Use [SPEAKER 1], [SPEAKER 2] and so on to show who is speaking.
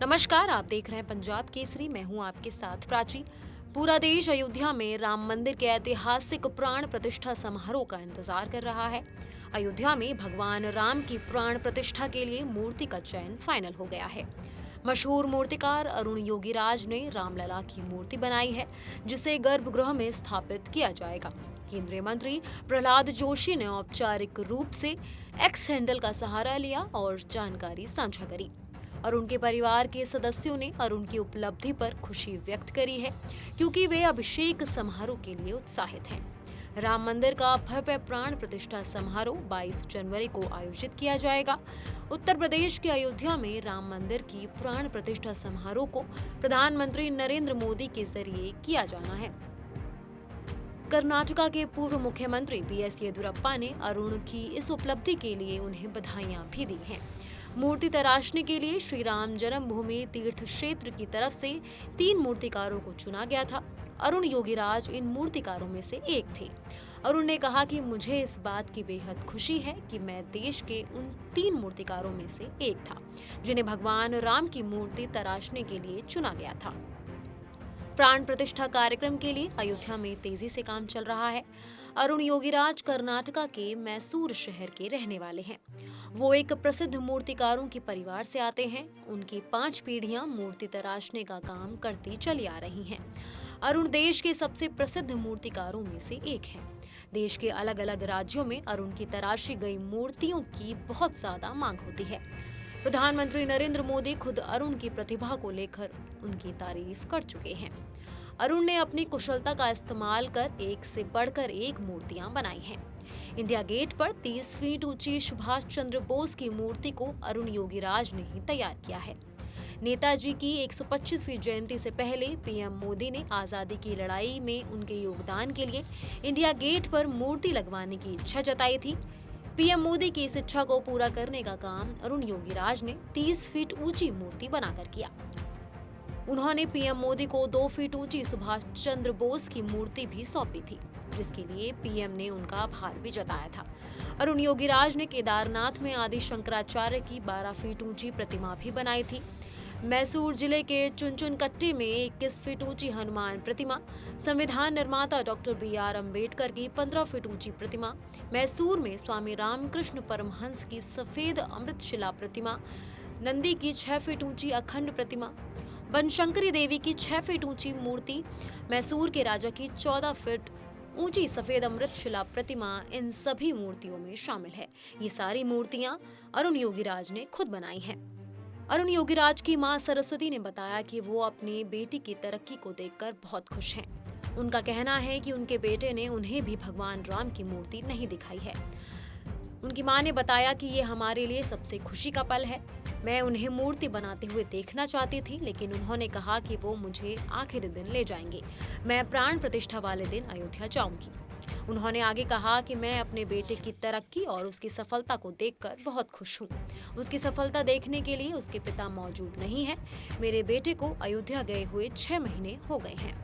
[SPEAKER 1] नमस्कार, आप देख रहे हैं पंजाब केसरी। मैं हूं आपके साथ प्राची। पूरा देश अयोध्या में राम मंदिर के ऐतिहासिक प्राण प्रतिष्ठा समारोह का इंतजार कर रहा है। अयोध्या में भगवान राम की प्राण प्रतिष्ठा के लिए मूर्ति का चयन फाइनल हो गया है। मशहूर मूर्तिकार अरुण योगीराज ने रामलला की मूर्ति बनाई है, जिसे गर्भगृह में स्थापित किया जाएगा। केंद्रीय मंत्री प्रहलाद जोशी ने औपचारिक रूप से एक्स हैंडल का सहारा लिया और जानकारी साझा करी। और उनके परिवार के सदस्यों ने अरुण की उपलब्धि पर खुशी व्यक्त करी है, क्योंकि वे अभिषेक समारोह के लिए उत्साहित हैं। राम मंदिर का भव्य प्राण प्रतिष्ठा समारोह 22 जनवरी को आयोजित किया जाएगा। उत्तर प्रदेश के अयोध्या में राम मंदिर की प्राण प्रतिष्ठा समारोह को प्रधानमंत्री नरेंद्र मोदी के जरिए किया जाना है। कर्नाटका के पूर्व मुख्यमंत्री बीएस येदियुरप्पा ने अरुण की इस उपलब्धि के लिए उन्हें बधाइयां भी दी हैं। मूर्ति तराशने के लिए श्री राम जन्मभूमि तीर्थ क्षेत्र की तरफ से 3 मूर्तिकारों को चुना गया था। अरुण योगीराज इन मूर्तिकारों में से एक थे। अरुण ने कहा कि मुझे इस बात की बेहद खुशी है कि मैं देश के उन 3 मूर्तिकारों में से एक था, जिन्हें भगवान राम की मूर्ति तराशने के लिए चुना गया था। प्राण प्रतिष्ठा कार्यक्रम के लिए अयोध्या में तेजी से काम चल रहा है। अरुण योगीराज कर्नाटका के मैसूर शहर के रहने वाले हैं। वो एक प्रसिद्ध मूर्तिकारों के परिवार से आते हैं। उनकी 5 पीढ़ियां मूर्ति तराशने का काम करती चली आ रही हैं। अरुण देश के सबसे प्रसिद्ध मूर्तिकारों में से एक हैं। देश के अलग अलग राज्यों में अरुण की तराशी गई मूर्तियों की बहुत ज्यादा मांग होती है। प्रधानमंत्री नरेंद्र मोदी खुद अरुण की प्रतिभा को लेकर उनकी तारीफ कर चुके हैं। अरुण ने अपनी कुशलता का इस्तेमाल कर एक से बढ़कर एक मूर्तियां बनाई हैं। इंडिया गेट पर 30 फीट ऊंची सुभाष चंद्र बोस की मूर्ति को अरुण योगीराज ने ही तैयार किया है। नेताजी की 125वीं जयंती से पहले पीएम मोदी ने आजादी की लड़ाई में उनके योगदान के लिए इंडिया गेट पर मूर्ति लगवाने की इच्छा जताई थी। पीएम मोदी की इस इच्छा को पूरा करने का काम अरुण योगीराज ने 30 फीट ऊंची मूर्ति बनाकर किया। उन्होंने पीएम मोदी को 2 फीट ऊंची सुभाष चंद्र बोस की मूर्ति भी सौंपी थी, जिसके लिए पीएम ने उनका आभार भी जताया था। अरुण योगीराज ने केदारनाथ में आदि शंकराचार्य की 12 फीट ऊंची प्रतिमा भी बनाई थी। मैसूर जिले के चुनचुनकट्टी में 21 फीट ऊंची हनुमान प्रतिमा, संविधान निर्माता डॉक्टर BR अम्बेडकर की 15 फीट ऊंची प्रतिमा, मैसूर में स्वामी रामकृष्ण परमहंस की सफेद अमृतशिला प्रतिमा, नंदी की 6 फीट ऊंची अखंड प्रतिमा, बनशंकरी देवी की 6 फीट ऊंची मूर्ति, मैसूर के राजा की 14 फीट ऊंची सफेद अमृतशिला प्रतिमा इन सभी मूर्तियों में शामिल है। ये सारी मूर्तियां अरुण योगीराज ने खुद बनाई हैं। अरुण योगीराज की मां सरस्वती ने बताया कि वो अपनी बेटी की तरक्की को देखकर बहुत खुश हैं। उनका कहना है कि उनके बेटे ने उन्हें भी भगवान राम की मूर्ति नहीं दिखाई है। उनकी मां ने बताया कि ये हमारे लिए सबसे खुशी का पल है। मैं उन्हें मूर्ति बनाते हुए देखना चाहती थी, लेकिन उन्होंने कहा कि वो मुझे आखिरी दिन ले जाएंगे। मैं प्राण प्रतिष्ठा वाले दिन अयोध्या जाऊंगी। उन्होंने आगे कहा कि मैं अपने बेटे की तरक्की और उसकी सफलता को देखकर बहुत खुश हूँ। उसकी सफलता देखने के लिए उसके पिता मौजूद नहीं है। मेरे बेटे को अयोध्या गए हुए 6 महीने हो गए हैं।